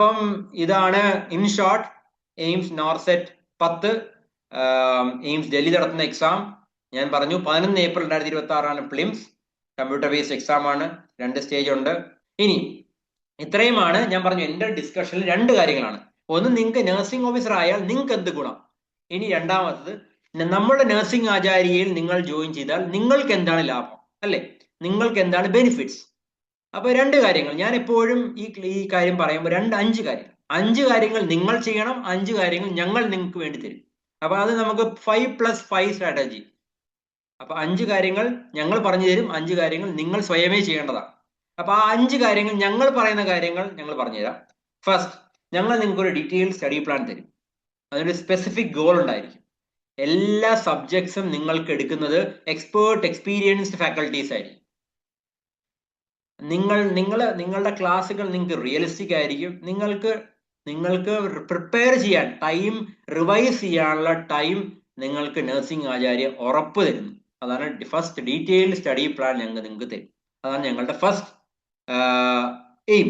അപ്പം ഇതാണ് in short AIIMS NORCET 10 AIIMS Delhi നടത്തുന്ന എക്സാം. ഞാൻ പറഞ്ഞു 11 April 2026 prelims. Computer based exam ആണ്. 2 സ്റ്റേജ് ഉണ്ട്. ഇനി ഇത്രയുമാണ് ഞാൻ പറഞ്ഞു. എൻ്റെ ഡിസ്കഷനിൽ 2 കാര്യങ്ങളാണ്. ഒന്ന്, നിങ്ങൾക്ക് നഴ്സിംഗ് ഓഫീസർ ആയാൽ നിങ്ങൾക്ക് എന്ത് ഗുണം. ഇനി രണ്ടാമത്തത്, നമ്മുടെ നഴ്സിംഗ് ആചാര്യയിൽ നിങ്ങൾ ജോയിൻ ചെയ്താൽ നിങ്ങൾക്ക് എന്താണ് ലാഭം, അല്ലെ? നിങ്ങൾക്ക് എന്താണ് ബെനിഫിറ്റ്സ്. അപ്പൊ 2 കാര്യങ്ങൾ ഞാൻ എപ്പോഴും ഈ കാര്യം പറയുമ്പോൾ 5 കാര്യങ്ങൾ 5 കാര്യങ്ങൾ നിങ്ങൾ ചെയ്യണം, 5 കാര്യങ്ങൾ ഞങ്ങൾ നിങ്ങൾക്ക് വേണ്ടി തരും. അപ്പൊ അത് നമുക്ക് 5+5 സ്ട്രാറ്റജി. അപ്പൊ 5 കാര്യങ്ങൾ ഞങ്ങൾ പറഞ്ഞു തരും, 5 കാര്യങ്ങൾ നിങ്ങൾ സ്വയമേ ചെയ്യേണ്ടതാണ്. അപ്പൊ ആ 5 കാര്യങ്ങൾ, ഞങ്ങൾ പറയുന്ന കാര്യങ്ങൾ ഞങ്ങൾ പറഞ്ഞുതരാം. ഫസ്റ്റ്, ഞങ്ങൾ നിങ്ങൾക്ക് ഒരു ഡീറ്റെയിൽ സ്റ്റഡി പ്ലാൻ തരും. അതിനൊരു സ്പെസിഫിക് ഗോൾ ഉണ്ടായിരിക്കും. എല്ലാ സബ്ജക്ട്സും നിങ്ങൾക്ക് എടുക്കുന്നത് എക്സ്പീരിയൻസ്ഡ് ഫാക്കൽറ്റീസ് ആയിരിക്കും. നിങ്ങളുടെ ക്ലാസ്സുകൾ നിങ്ങൾക്ക് റിയലിസ്റ്റിക് ആയിരിക്കും. നിങ്ങൾക്ക് പ്രിപ്പയർ ചെയ്യാൻ ടൈം, റിവൈസ് ചെയ്യാനുള്ള ടൈം നിങ്ങൾക്ക് നഴ്സിംഗ് ആചാര്യ ഉറപ്പ് തരുന്നു. അതാണ് ഫസ്റ്റ് ഡീറ്റെയിൽഡ് സ്റ്റഡി പ്ലാൻ ഞങ്ങൾ നിങ്ങൾക്ക് തരും. അതാണ് ഞങ്ങളുടെ ഫസ്റ്റ് എയിം.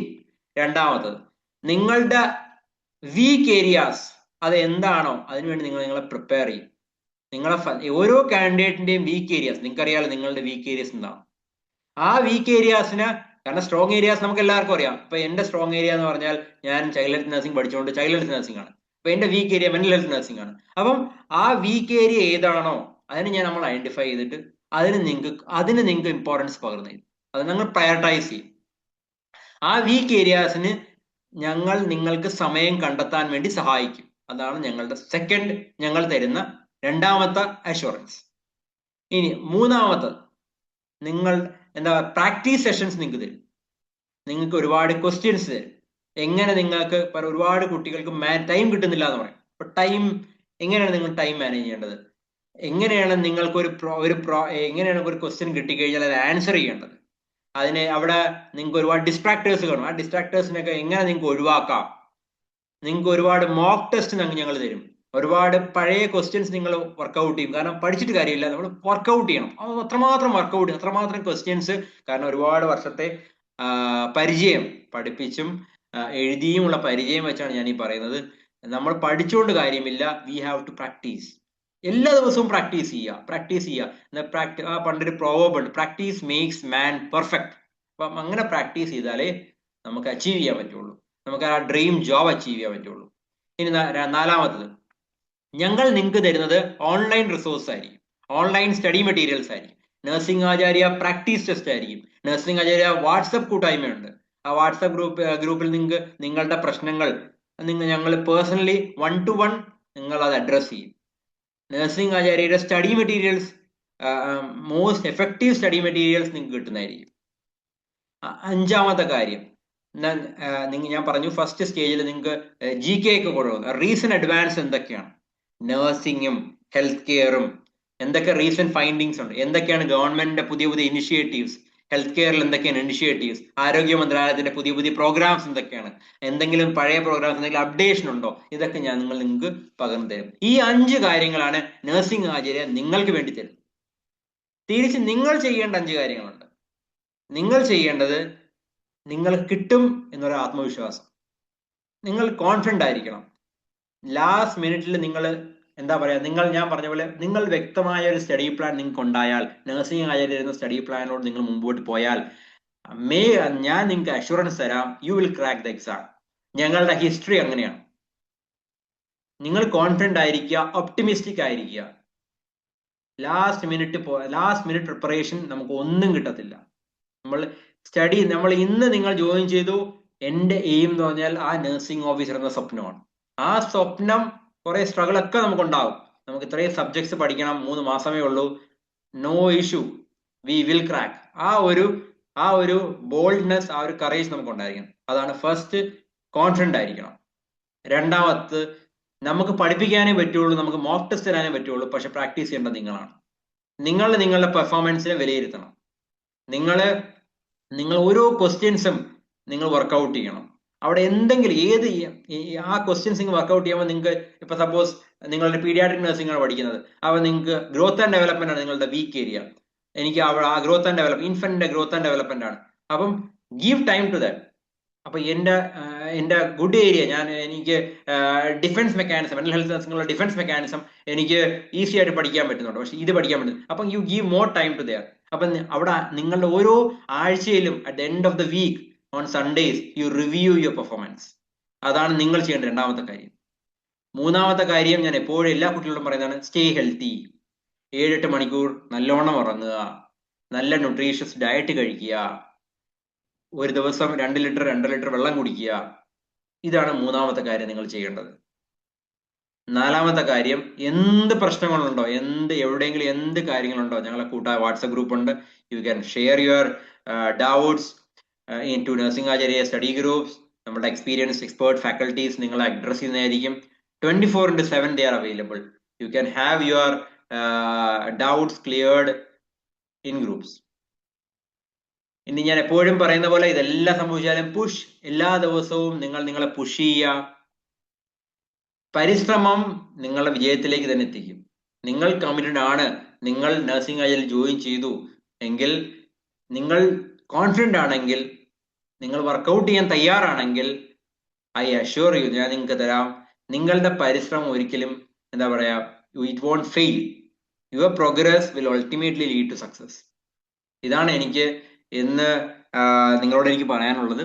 രണ്ടാമത്തത്, നിങ്ങളുടെ വീക്ക് ഏരിയാസ് അത് എന്താണോ അതിനുവേണ്ടി നിങ്ങളെ പ്രിപ്പയർ ചെയ്യും. ഓരോ കാൻഡിഡേറ്റിന്റെയും വീക്ക് ഏരിയാസ് നിങ്ങൾക്കറിയാലോ. നിങ്ങളുടെ വീക്ക് ഏരിയാസ് എന്താണ്? ആ വീക്ക് ഏരിയാസിന്, കാരണം സ്ട്രോങ് ഏരിയാസ് നമുക്ക് എല്ലാവർക്കും അറിയാം. ഇപ്പൊ എന്റെ സ്ട്രോങ് ഏരിയ എന്ന് പറഞ്ഞാൽ ഞാൻ ചൈൽഡ് ഹെൽത്ത് നഴ്സിംഗ് പഠിച്ചുകൊണ്ട് ചൈൽഡ് ഹെൽത്ത് നഴ്സിംഗ് ആണ്. അപ്പൊ എന്റെ week area mental health nursing ആണ്. അപ്പം ആ വീക്ക് ഏരിയ ഏതാണോ അതിന് നമ്മൾ ഐഡന്റിഫൈ ചെയ്തിട്ട് അതിന് നിങ്ങൾക്ക് ഇമ്പോർട്ടൻസ് പകർന്നു തരും. അത് ഞങ്ങൾ പ്രയോറിറ്റൈസ് ചെയ്യും. ആ വീക്ക് ഏരിയാസിന് ഞങ്ങൾ നിങ്ങൾക്ക് സമയം കണ്ടെത്താൻ വേണ്ടി സഹായിക്കും. അതാണ് ഞങ്ങളുടെ സെക്കൻഡ് ഞങ്ങൾ തരുന്ന രണ്ടാമത്തെ അഷുറൻസ്. ഇനി മൂന്നാമത്തെ, നിങ്ങൾ പ്രാക്ടീസ് സെഷൻസ് നിങ്ങൾക്ക് തരും. നിങ്ങൾക്ക് ഒരുപാട് ക്വസ്റ്റ്യൻസ് തരും. എങ്ങനെ നിങ്ങൾക്ക് ഒരുപാട് കുട്ടികൾക്ക് ടൈം കിട്ടുന്നില്ല എന്ന് പറയും. അപ്പൊ ടൈം എങ്ങനെയാണ് നിങ്ങൾ ടൈം മാനേജ് ചെയ്യേണ്ടത്, എങ്ങനെയാണ് നിങ്ങൾക്ക് എങ്ങനെയാണ് ഒരു ക്വസ്റ്റ്യൻ കിട്ടിക്കഴിഞ്ഞാൽ അത് ആൻസർ ചെയ്യേണ്ടത്, അതിന് അവിടെ നിങ്ങൾക്ക് ഒരുപാട് ഡിസ്ട്രാക്ടേഴ്സ് കാണും. ആ ഡിസ്ട്രാക്ടേഴ്സിനൊക്കെ എങ്ങനെ നിങ്ങൾക്ക് ഒഴിവാക്കാം. നിങ്ങൾക്ക് ഒരുപാട് മോക്ക് ടെസ്റ്റ് ഞങ്ങൾ തരും. ഒരുപാട് പഴയ ക്വസ്റ്റ്യൻസ് നിങ്ങൾ വർക്കൗട്ട് ചെയ്യും. കാരണം പഠിച്ചിട്ട് കാര്യമില്ല, നമ്മൾ വർക്കൗട്ട് ചെയ്യണം. അത്രമാത്രം വർക്കൗട്ട് ചെയ്യണം, അത്രമാത്രം ക്വസ്റ്റ്യൻസ്. കാരണം ഒരുപാട് വർഷത്തെ പരിചയം, പഠിപ്പിച്ചും എഴുതിയുമുള്ള പരിചയം വെച്ചാണ് ഞാൻ ഈ പറയുന്നത്. നമ്മൾ പഠിച്ചുകൊണ്ട് കാര്യമില്ല, വി ഹാവ് ടു പ്രാക്ടീസ്. എല്ലാ ദിവസവും പ്രാക്ടീസ് ചെയ്യുക. പണ്ടൊരു പ്രോവർബ് ഉണ്ട്, പ്രാക്ടീസ് മേക്സ് മാൻ പെർഫെക്റ്റ്. അപ്പം അങ്ങനെ പ്രാക്ടീസ് ചെയ്താലേ നമുക്ക് അച്ചീവ് ചെയ്യാൻ പറ്റുള്ളൂ, നമുക്ക് ആ ഡ്രീം ജോബ് അച്ചീവ് ചെയ്യാൻ പറ്റുള്ളൂ. ഇനി നാലാമത്തത്, ഞങ്ങൾ നിങ്ങൾക്ക് തരുന്നത് ഓൺലൈൻ റിസോഴ്സ് ആയിരിക്കും, ഓൺലൈൻ സ്റ്റഡി മെറ്റീരിയൽസ് ആയിരിക്കും. നഴ്സിംഗ് ആചാര്യ പ്രാക്ടീസ് ടെസ്റ്റ് ആയിരിക്കും. നഴ്സിംഗ് ആചാര്യ വാട്സപ്പ് കൂട്ടായ്മയുണ്ട്. ആ വാട്സപ്പ് ഗ്രൂപ്പിൽ നിങ്ങൾക്ക് നിങ്ങളുടെ പ്രശ്നങ്ങൾ ഞങ്ങൾ പേഴ്സണലി 1-to-1 നിങ്ങൾ അത് അഡ്രസ് ചെയ്യും. നഴ്സിംഗ് ആചാര്യയുടെ study materials, most effective study materials നിങ്ങൾക്ക് കിട്ടുന്നതായിരിക്കും. അഞ്ചാമത്തെ കാര്യം, ഞാൻ പറഞ്ഞു ഫസ്റ്റ് സ്റ്റേജിൽ നിങ്ങൾക്ക് GK ഒക്കെ കൊടുക്കുന്നത്. റീസൺ അഡ്വാൻസ് എന്തൊക്കെയാണ്, നഴ്സിംഗും ഹെൽത്ത് കെയറും എന്തൊക്കെ റീസെന്റ് ഫൈൻഡിങ്സ് ഉണ്ട്, എന്തൊക്കെയാണ് ഗവൺമെന്റിന്റെ പുതിയ ഇനിഷ്യേറ്റീവ്സ്, ഹെൽത്ത് കെയറിൽ എന്തൊക്കെയാണ് ഇനിഷ്യേറ്റീവ്സ്, ആരോഗ്യ മന്ത്രാലയത്തിന്റെ പുതിയ പ്രോഗ്രാംസ് എന്തൊക്കെയാണ്, എന്തെങ്കിലും പഴയ പ്രോഗ്രാംസ് എന്തെങ്കിലും അപ്ഡേഷൻ ഉണ്ടോ, ഇതൊക്കെ നിങ്ങൾക്ക് പകർന്നു തരും. ഈ 5 കാര്യങ്ങളാണ് നഴ്സിംഗ് ആചാര്യ നിങ്ങൾക്ക് വേണ്ടി തരുന്നത്. തിരിച്ച് നിങ്ങൾ ചെയ്യേണ്ട 5 കാര്യങ്ങളുണ്ട്. നിങ്ങൾ ചെയ്യേണ്ടത്, നിങ്ങൾ കിട്ടും എന്നൊരു ആത്മവിശ്വാസം, നിങ്ങൾ കോൺഫിഡന്റ് ആയിരിക്കണം. ലാസ്റ്റ് മിനിറ്റിൽ നിങ്ങൾ എന്താ പറയാ, ഞാൻ പറഞ്ഞ പോലെ നിങ്ങൾ വ്യക്തമായ ഒരു സ്റ്റഡി പ്ലാൻ നിങ്ങൾക്ക് ഉണ്ടായാൽ, നഴ്സിംഗ് ആചാര്യ തരുന്ന സ്റ്റഡി പ്ലാനോട് നിങ്ങൾ മുമ്പോട്ട് പോയാൽ ഞാൻ നിങ്ങൾക്ക് അഷുറൻസ് തരാം, you will crack the exam. ഞങ്ങളുടെ ഹിസ്റ്ററി അങ്ങനെയാണ്. നിങ്ങൾ കോൺഫിഡന്റ് ആയിരിക്കുക, ഒപ്റ്റിമിസ്റ്റിക് ആയിരിക്കുക. ലാസ്റ്റ് മിനിറ്റ് പ്രിപ്പറേഷൻ നമുക്ക് ഒന്നും കിട്ടത്തില്ല. നമ്മൾ ഇന്ന് നിങ്ങൾ ജോയിൻ ചെയ്തു. എന്റെ എയിം എന്ന് പറഞ്ഞാൽ ആ നഴ്സിംഗ് ഓഫീസർ എന്ന സ്വപ്നമാണ്. ആ സ്വപ്നം കുറെ സ്ട്രഗിൾ ഒക്കെ നമുക്കുണ്ടാവും. നമുക്ക് ഇത്രയും സബ്ജക്ട്സ് പഠിക്കണം, 3 മാസമേ ഉള്ളൂ. No issue, we will crack. ആ ഒരു ബോൾഡ്നെസ്, ആ ഒരു കറേജ് നമുക്ക് ഉണ്ടായിരിക്കണം. അതാണ് ഫസ്റ്റ്, കോൺഫിഡന്റ് ആയിരിക്കണം. രണ്ടാമത്, നമുക്ക് പഠിപ്പിക്കാനേ പറ്റുള്ളൂ, നമുക്ക് മോക്ക് ടെസ്റ്റ് തരാനേ പറ്റുള്ളൂ. പക്ഷെ പ്രാക്ടീസ് ചെയ്യേണ്ടത് നിങ്ങളാണ്. നിങ്ങളുടെ പെർഫോമൻസിനെ വിലയിരുത്തണം. നിങ്ങൾ ഓരോ ക്വസ്റ്റ്യൻസും നിങ്ങൾ വർക്കൗട്ട് ചെയ്യണം. അവിടെ എന്തെങ്കിലും ആ ക്വസ്റ്റ്യൻസ് നിങ്ങൾ വർക്കൗട്ട് ചെയ്യുമ്പോൾ നിങ്ങൾക്ക് ഇപ്പൊ സപ്പോസ് നിങ്ങളുടെ പീഡിയാട്രിക് നഴ്സിംഗ് ആണ് പഠിക്കുന്നത്, അപ്പോൾ നിങ്ങൾക്ക് ഗ്രോത്ത് ആൻഡ് ഡെവലപ്മെന്റ് ആണ് നിങ്ങളുടെ വീക്ക് ഏരിയ. എനിക്ക് അവിടെ ആ ഗ്രോത്ത് ആൻഡ് ഡെവലപ്മെന്റ്, ഇൻഫന്റിന്റെ ഗ്രോത്ത് ആൻഡ് ഡെവലപ്മെന്റ് ആണ്. അപ്പം ഗീവ് ടൈം ടു ദാറ്റ്. അപ്പൊ എന്റെ ഗുഡ് ഏരിയ എനിക്ക് ഡിഫൻസ് മെക്കാനിസം, മെന്റൽ ഹെൽത്ത് നഴ്സിംഗുള്ള ഡിഫൻസ് മെക്കാനിസം എനിക്ക് ഈസി ആയിട്ട് പഠിക്കാൻ പറ്റുന്നുണ്ട്. പക്ഷെ ഇത് പഠിക്കാൻ പറ്റുന്നു. അപ്പം you give more time to there. അപ്പൊ അവിടെ നിങ്ങളുടെ ഓരോ ആഴ്ചയിലും at the end of the week on Sundays you review your performance. അതാണ് നിങ്ങൾ ചെയ്യേണ്ട രണ്ടാമത്തെ കാര്യം. മൂന്നാമത്തെ കാര്യം ഞാൻ എപ്പോഴും എല്ലാ കുട്ടികളോടും പറയുന്നതാണ്, സ്റ്റേ ഹെൽത്തി. 7-8 മണിക്കൂർ നല്ലോണം ഉറങ്ങുക, നല്ല ന്യൂട്രീഷ്യസ് ഡയറ്റ് കഴിക്കുക, ഒരു ദിവസം 2 ലിറ്റർ 2.5 ലിറ്റർ വെള്ളം കുടിക്കുക. ഇതാണ് മൂന്നാമത്തെ കാര്യം നിങ്ങൾ ചെയ്യേണ്ടത്. നാലാമത്തെ കാര്യം, എന്ത് പ്രശ്നങ്ങളുണ്ടോ, എവിടെയെങ്കിലും എന്ത് കാര്യങ്ങളുണ്ടോ, ഞങ്ങളെ വാട്സപ്പ് ഗ്രൂപ്പ് ഉണ്ട്. You can share your doubts into nursing Acharya study groups. നമ്മുടെ എക്സ്പീരിയൻസ് എക്സ്പേർട്ട് ഫാക്കൽറ്റീസ് നിങ്ങളെ അഡ്രസ് ചെയ്യുന്നതായിരിക്കും. 24/7 they are available. You can have your doubts cleared in groups. ഇനി ഞാൻ എപ്പോഴും പറയുന്ന പോലെ ഇതെല്ലാം സംഭവിച്ചാലും പുഷ്, എല്ലാ ദിവസവും നിങ്ങൾ നിങ്ങളെ പുഷ് ചെയ്യുക. പരിശ്രമം നിങ്ങളെ വിജയത്തിലേക്ക് തന്നെ എത്തിക്കും. നിങ്ങൾ കമ്മിറ്റഡ് ആണ്, നിങ്ങൾ നഴ്സിംഗ് ആചാര്യയിൽ ജോയിൻ ചെയ്തു എങ്കിൽ, നിങ്ങൾ കോൺഫിഡന്റ് ആണെങ്കിൽ, നിങ്ങൾ വർക്കൗട്ട് ചെയ്യാൻ തയ്യാറാണെങ്കിൽ, ഐ അഷ്യൂർ യു, ഞാൻ നിങ്ങൾക്ക് തരാം, നിങ്ങളുടെ പരിശ്രമം ഒരിക്കലും എന്താ പറയാ, it won't fail. Your progress will ultimately lead to success. ഇതാണ് എനിക്ക് ഇന്ന് നിങ്ങളോട് എനിക്ക് പറയാനുള്ളത്.